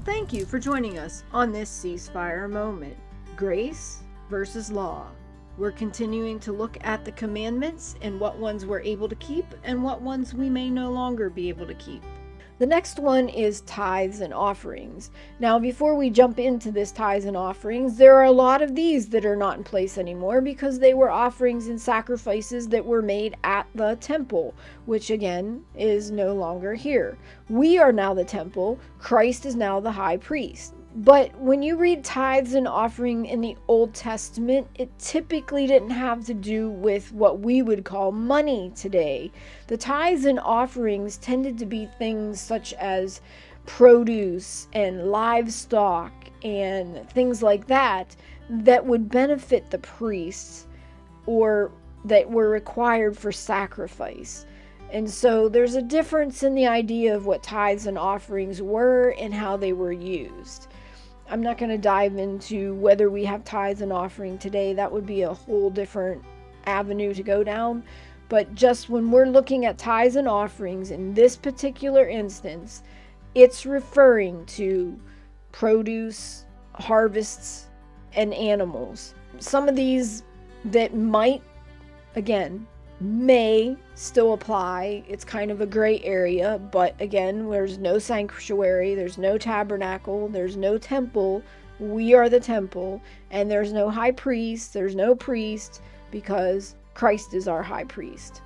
thank you for joining us on this ceasefire moment. Grace versus law. We're continuing to look at the commandments and what ones we're able to keep and what ones we may no longer be able to keep. The next one is tithes and offerings. Now, before we jump into this tithes and offerings, there are a lot of these that are not in place anymore because they were offerings and sacrifices that were made at the temple, which again is no longer here. We are now the temple. Christ is now the high priest. But when you read tithes and offering in the Old Testament, it typically didn't have to do with what we would call money today. The tithes and offerings tended to be things such as produce and livestock and things like that that would benefit the priests or that were required for sacrifice. And so there's a difference in the idea of what tithes and offerings were and how they were used. I'm not going to dive into whether we have tithes and offering today. That would be a whole different avenue to go down. But just when we're looking at tithes and offerings in this particular instance, it's referring to produce, harvests, and animals. Some of these that might, again, may still apply. It's kind of a gray area, but again, there's no sanctuary, there's no tabernacle, there's no temple. We are the temple, and there's no high priest, there's no priest, because Christ is our high priest.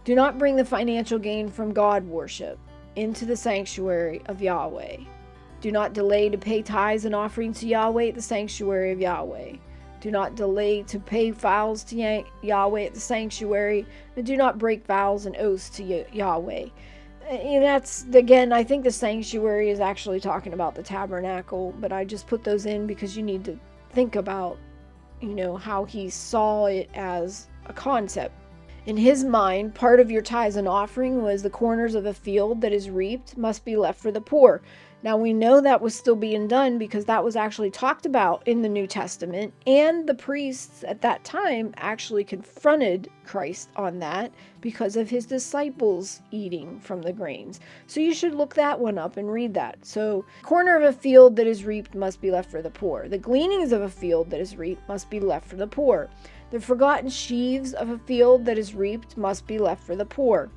Do not bring the financial gain from God worship into the sanctuary of Yahweh. Do not delay to pay tithes and offerings to Yahweh at the sanctuary of Yahweh. Do not delay to pay vows to Yahweh at the sanctuary, and do not break vows and oaths to Yahweh. And that's, again, I think the sanctuary is actually talking about the tabernacle, but I just put those in because you need to think about, how he saw it as a concept. In his mind, part of your tithes and offering was the corners of a field that is reaped must be left for the poor. Now we know that was still being done because that was actually talked about in the New Testament, and the priests at that time actually confronted Christ on that because of his disciples eating from the grains. So you should look that one up and read that. So, corner of a field that is reaped must be left for the poor. The gleanings of a field that is reaped must be left for the poor. The forgotten sheaves of a field that is reaped must be left for the poor.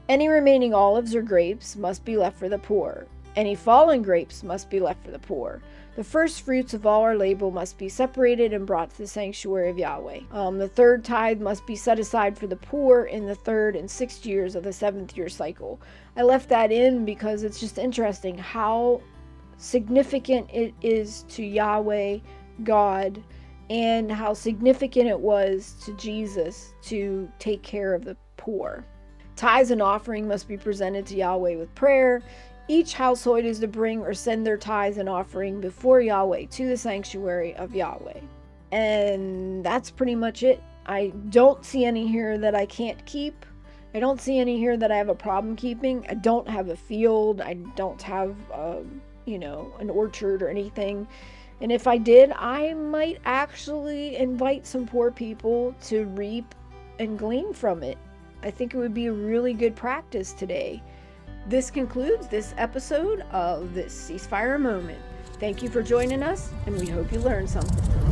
Any remaining olives or grapes must be left for the poor. Any fallen grapes must be left for the poor. The first fruits of all our labor must be separated and brought to the sanctuary of Yahweh. The third tithe must be set aside for the poor in the 3rd and 6th years of the 7th year cycle. I left that in because it's just interesting how significant it is to Yahweh, God, and how significant it was to Jesus to take care of the poor. Tithes and offering must be presented to Yahweh with prayer. Each household is to bring or send their tithes and offering before Yahweh to the sanctuary of Yahweh. And that's pretty much it. I don't see any here that I can't keep. I don't see any here that I have a problem keeping. I don't have a field. I don't have, an orchard or anything. And if I did, I might actually invite some poor people to reap and glean from it. I think it would be a really good practice today. This concludes this episode of this Ceasefire Moment. Thank you for joining us, and we hope you learned something.